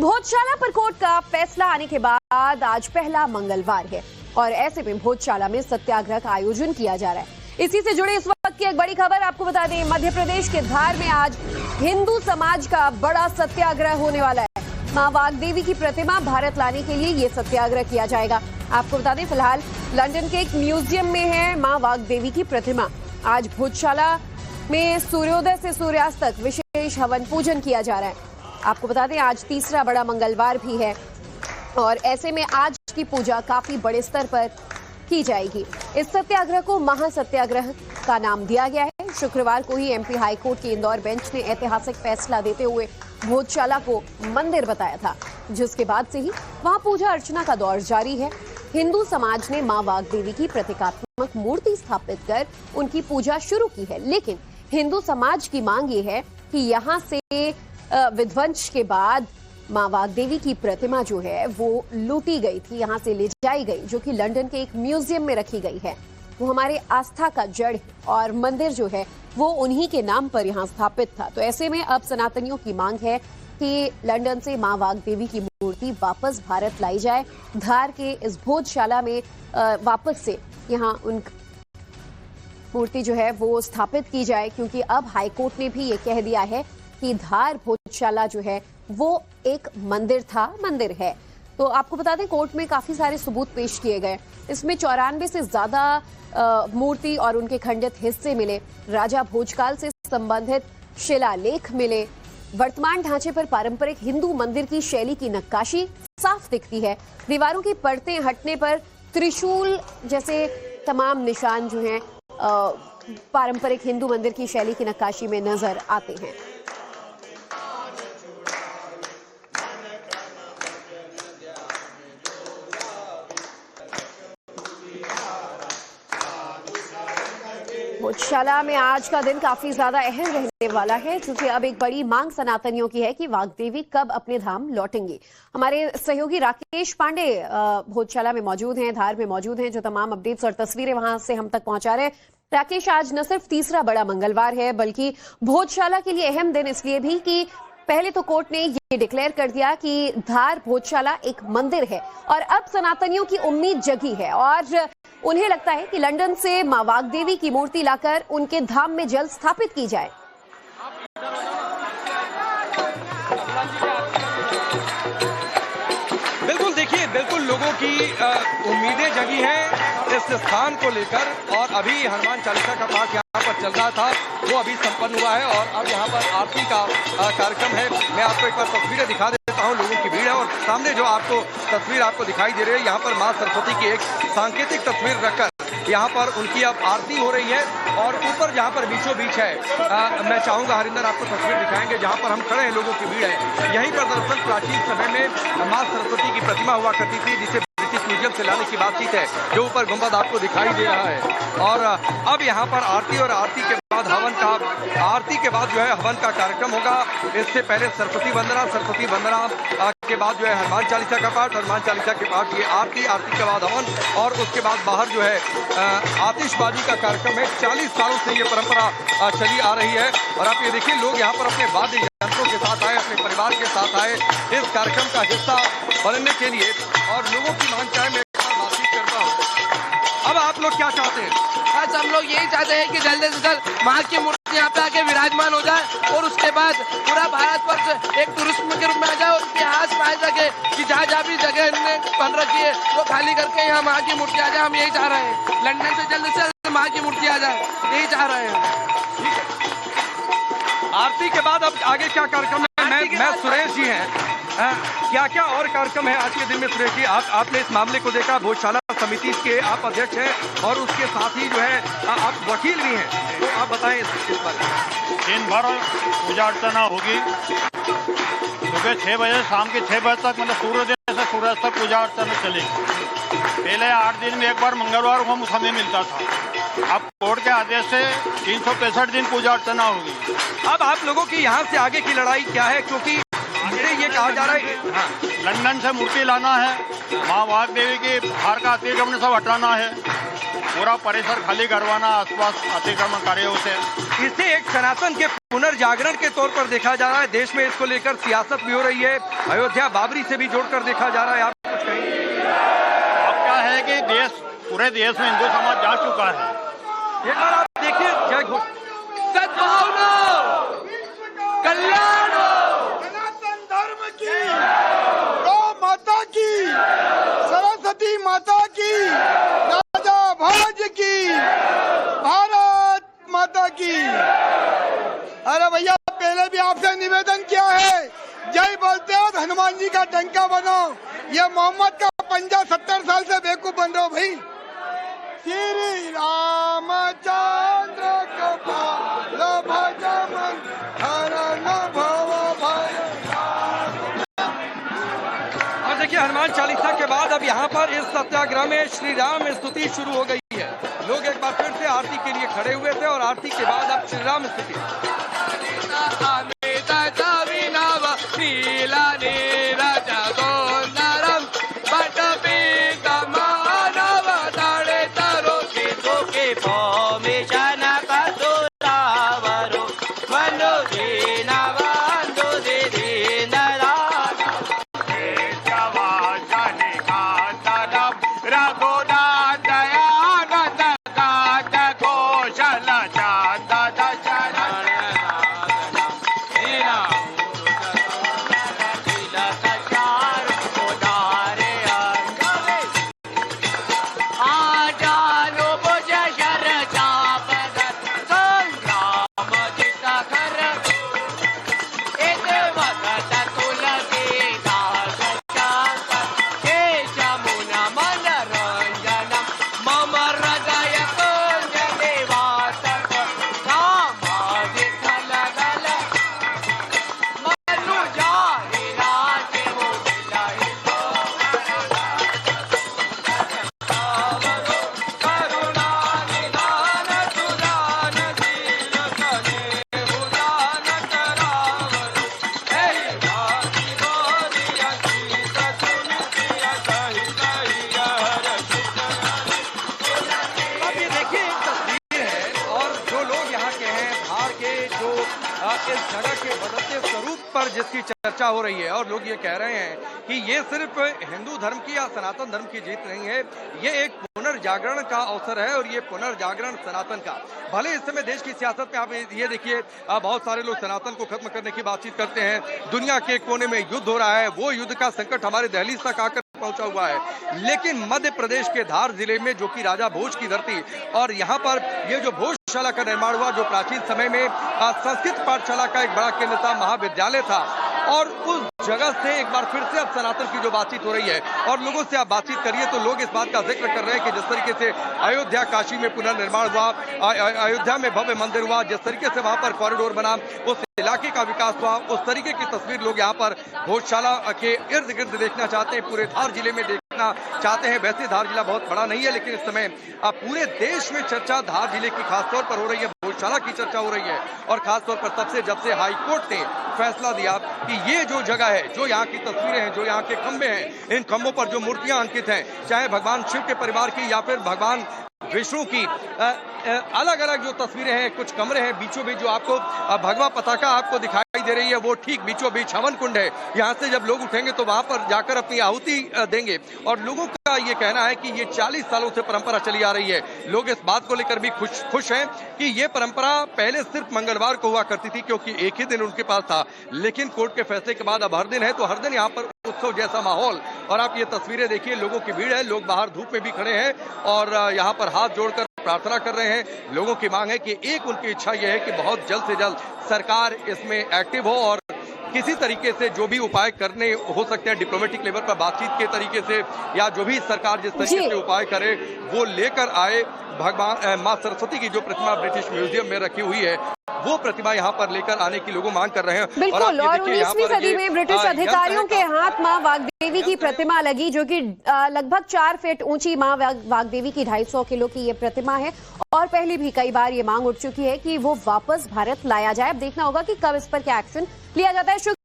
भोजशाला पर कोर्ट का फैसला आने के बाद आज पहला मंगलवार है और ऐसे में भोजशाला में सत्याग्रह का आयोजन किया जा रहा है। इसी से जुड़े इस वक्त की एक बड़ी खबर आपको बता दें, मध्य प्रदेश के धार में आज हिंदू समाज का बड़ा सत्याग्रह होने वाला है। मां वाग्देवी की प्रतिमा भारत लाने के लिए ये सत्याग्रह किया जाएगा। आपको बता दें, फिलहाल लंदन के एक म्यूजियम में है मां वाग्देवी की प्रतिमा। आज भोजशाला में सूर्योदय से सूर्यास्त तक विशेष हवन पूजन किया जा रहा है। आपको बता दें, आज तीसरा बड़ा मंगलवार भी है और ऐसे में आज की पूजा काफी बड़े स्तर पर की जाएगी। इस सत्याग्रह को महासत्याग्रह का नाम दिया गया है। शुक्रवार को ही एमपी हाईकोर्ट की इंदौर बेंच ने ऐतिहासिक फैसला देते हुए भोजशाला को मंदिर बताया था, जिसके बाद से ही वहां पूजा अर्चना का दौर जारी है। हिंदू समाज ने मां वाग्देवी की प्रतीकात्मक मूर्ति स्थापित कर उनकी पूजा शुरू की है, लेकिन हिंदू समाज की मांग ये है कि यहाँ से विध्वंस के बाद मां वाग्देवी की प्रतिमा जो है वो लूटी गई थी, यहाँ से ले जाई गई, जो कि लंदन के एक म्यूजियम में रखी गई है। वो हमारे आस्था का जड़ है और मंदिर जो है वो उन्हीं के नाम पर यहाँ स्थापित था। तो ऐसे में अब सनातनियों की मांग है कि लंदन से मां वाग्देवी की मूर्ति वापस भारत लाई जाए। धार के इस भोजशाला में वापस से यहाँ उन मूर्ति जो है वो स्थापित की जाए, क्योंकि अब हाईकोर्ट ने भी ये कह दिया है कि धार भोजशाला जो है वो एक मंदिर है। तो आपको बता दें, कोर्ट में काफी सारे सबूत पेश किए गए। इसमें 94 से ज्यादा मूर्ति और उनके खंडित हिस्से मिले। राजा भोजकाल से संबंधित शिलालेख मिले। वर्तमान ढांचे पर पारंपरिक हिंदू मंदिर की शैली की नक्काशी साफ दिखती है। दीवारों की परतें हटने पर त्रिशूल जैसे तमाम निशान जो हैं पारंपरिक हिंदू मंदिर की शैली की नक्काशी में नजर आते हैं। भोजशाला में आज का दिन काफी ज्यादा अहम रहने वाला है, क्योंकि अब एक बड़ी मांग सनातनियों की है कि वाग्देवी कब अपने धाम लौटेंगे। हमारे सहयोगी राकेश पांडे भोजशाला में मौजूद हैं, धार में मौजूद हैं, जो तमाम अपडेट्स और तस्वीरें वहां से हम तक पहुंचा रहे हैं। राकेश, आज न सिर्फ तीसरा बड़ा मंगलवार है, बल्कि भोजशाला के लिए अहम दिन इसलिए भी कि पहले तो कोर्ट ने ये डिक्लेयर कर दिया कि धार भोजशाला एक मंदिर है और अब सनातनियों की उम्मीद जगी है और उन्हें लगता है कि लंदन से मां वाग्देवी की मूर्ति लाकर उनके धाम में जल्द स्थापित की जाए। बिल्कुल, देखिए, बिल्कुल लोगों की उम्मीदें जगी हैं इस स्थान को लेकर और अभी हनुमान चालीसा का पाठ यहाँ पर चल रहा था, वो अभी संपन्न हुआ है और अब यहाँ पर आरती का कार्यक्रम है। मैं आपको एक बार तस्वीरें दिखा देता हूँ। लोगों की भीड़ है और सामने जो आपको तस्वीर आपको दिखाई दे रही है, यहाँ पर माँ सरस्वती की एक सांकेतिक तस्वीर रखकर यहाँ पर उनकी अब आरती हो रही है और ऊपर जहाँ पर बीचों बीच है, मैं चाहूँगा हरिंदर आपको तस्वीर दिखाएंगे जहाँ पर हम खड़े हैं, लोगों की भीड़ है। यहीं पर दरअसल प्राचीन समय में माँ सरस्वती की प्रतिमा हुआ करती थी, जिसे ब्रिटिश म्यूजियम से लाने की बातचीत है, जो ऊपर गुंबद आपको दिखाई दे रहा है। और अब यहाँ पर आरती और आरती के बाद जो है हवन का कार्यक्रम होगा। इससे पहले सरस्वती वंदना के बाद जो है हनुमान चालीसा का पाठ, हनुमान चालीसा के पाठ ये आरती के बाद हवन और उसके बाद बाहर जो है आतिशबाजी का कार्यक्रम है। 40 सालों से ये परंपरा चली आ रही है और आप ये देखिए, लोग यहाँ पर अपने वाद्य यंत्रों के साथ आए, अपने परिवार के साथ आए इस कार्यक्रम का हिस्सा बनने के लिए और लोगों की मांग चाहे मैं बातचीत करता हूँ। अब आप लोग क्या चाहते हैं? आज हम लोग यही चाहते हैं कि जल्द से जल्द माँ की मूर्ति यहाँ पे आके विराजमान हो जाए और उसके बाद पूरा भारतवर्ष एक टूरिज्म के रूप में आ जाए और इतिहास पाए सके कि जहाँ भी जगह इनने बन रखी है वो खाली करके यहाँ माँ की मूर्ति आ जाए। हम यही चाह रहे हैं, लंदन से जल्द माँ की मूर्ति आ जाए, यही चाह रहे हैं। आरती के बाद अब आगे क्या कार्यक्रम है? मैं सुरेश जी हैं, क्या क्या और कार्यक्रम है आज के दिन में? सुरेश जी, आपने इस मामले को देखा, भोजशाला समिति के आप अध्यक्ष हैं और उसके साथ ही जो है आप वकील भी हैं, तो आप बताएं इस बारे में। दिन भर पूजा अर्चना होगी, सुबह 6 बजे शाम के 6 बजे तक, मतलब सूर्योदय से सूर्यास्त तक पूजा अर्चना चलेगी। पहले 8 दिन में एक बार मंगलवार को समय मिलता था, अब कोर्ट के आदेश से 365 दिन पूजा अर्चना होगी। अब आप लोगों की यहाँ से आगे की लड़ाई क्या है? क्योंकि ये कहा जा रहा है लंदन से मूर्ति लाना है, माँ वाग्देवी की भार का अतिक्रमण सब हटाना है, पूरा परिसर खाली करवाना आसपास अतिक्रमणकारियों से। इसे एक सनातन के पुनर्जागरण के तौर पर देखा जा रहा है। देश में इसको लेकर सियासत भी हो रही है। अयोध्या बाबरी से भी जोड़कर देखा जा रहा है। आप कुछ कहेंगे? अब क्या है कि पूरे देश में हिंदू समाज जा चुका है। एक बार आप देखिए, जय घोष, सद्भावना, कल्याण, सनातन धर्म की, गौ माता की, सरस्वती माता की, राजा भोज की, भारत माता की। अरे भैया, पहले भी आपसे निवेदन किया है, जय बोलते हो तो हनुमान जी का डंका बनाओ। ये मोहम्मद का पंजा 70 साल से बेवकूफ बन रहे हो भाई। श्री रामचंद्र कृपाल भजमन हरण भव भय। और देखिए, हनुमान चालीसा के बाद अब यहाँ पर इस सत्याग्रह में श्री राम स्तुति शुरू हो गई है। लोग एक बार फिर से आरती के लिए खड़े हुए थे और आरती के बाद अब श्री राम स्तुति। इस जगह के बदलते स्वरूप पर जिसकी चर्चा हो रही है और लोग ये कह रहे हैं कि ये सिर्फ हिंदू धर्म की या सनातन धर्म की जीत नहीं है, ये एक पुनर्जागरण का अवसर है और ये पुनर्जागरण सनातन का। भले इस समय देश की सियासत में आप ये देखिए, बहुत सारे लोग सनातन को खत्म करने की बातचीत करते हैं। दुनिया के कोने में युद्ध हो रहा है, वो युद्ध का संकट हमारे दहलीज तक आकर पहुंचा हुआ है। लेकिन मध्य प्रदेश के धार जिले में, जो कि राजा भोज की धरती, और यहाँ पर ये जो भोजशाला का निर्माण हुआ, जो प्राचीन समय में संस्कृत पाठशाला का एक बड़ा केंद्र था, महाविद्यालय था, और उस जगह से एक बार फिर से अब सनातन की जो बातचीत हो रही है और लोगों से आप बातचीत करिए तो लोग इस बात का जिक्र कर रहे हैं कि जिस तरीके से अयोध्या काशी में पुनर्निर्माण हुआ, अयोध्या में भव्य मंदिर हुआ, जिस तरीके से वहां पर कॉरिडोर बना, उस इलाके का विकास हुआ, उस तरीके की तस्वीर लोग यहाँ पर भोजशाला के इर्द गिर्द देखना चाहते हैं, पूरे धार जिले में देखना चाहते हैं। वैसे धार जिला बहुत बड़ा नहीं है, लेकिन इस समय पूरे देश में चर्चा धार जिले की खासतौर पर हो रही है, भोजशाला की चर्चा हो रही है, और खासतौर पर तब से जब से हाईकोर्ट ने फैसला दिया कि ये जो जगह है, जो यहाँ की तस्वीरें हैं, जो यहाँ के खंबे हैं, इन खंबों पर जो मूर्तियां अंकित हैं, चाहे भगवान शिव के परिवार की या फिर भगवान विष्णु की, अलग अलग जो तस्वीरें हैं, कुछ कमरे हैं बीचों बीच, जो आपको भगवा पताका आपको दिखाई दे रही है, वो ठीक बीचों बीच हवन कुंड है। यहाँ से जब लोग उठेंगे तो वहां पर जाकर अपनी आहुति देंगे, और लोगों का ये कहना है कि ये 40 सालों से परंपरा चली आ रही है। लोग इस बात को लेकर भी खुश हैं कि ये परंपरा पहले सिर्फ मंगलवार को हुआ करती थी, क्योंकि एक ही दिन उनके पास था, लेकिन कोर्ट के फैसले के बाद अब हर दिन है, तो हर दिन यहाँ पर उत्सव जैसा माहौल। और आप ये तस्वीरें देखिए, लोगों की भीड़ है, लोग बाहर धूप में भी खड़े हैं और यहाँ पर हाथ जोड़कर प्रार्थना कर रहे हैं। लोगों की मांग है कि एक उनकी इच्छा यह है कि बहुत जल्द से जल्द सरकार इसमें एक्टिव हो और किसी तरीके से जो भी उपाय करने हो सकते हैं, डिप्लोमेटिक लेवल पर बातचीत के तरीके से, या जो भी सरकार जिस तरीके से उपाय करे वो लेकर आए। भगवान मां सरस्वती की जो प्रतिमा ब्रिटिश म्यूजियम में रखी हुई है, वो प्रतिमा यहाँ पर लेकर आने की लोग मांग कर रहे हैं। बिल्कुल, और 19वीं सदी में ब्रिटिश अधिकारियों के हाथ मां वाग्देवी की प्रतिमा लगी, जो कि लगभग 4 फीट ऊंची मां वाग्देवी की 250 किलो की ये प्रतिमा है, और पहले भी कई बार ये मांग उठ चुकी है कि वो वापस भारत लाया जाए। अब देखना होगा कि कब इस पर क्या एक्शन लिया जाता है।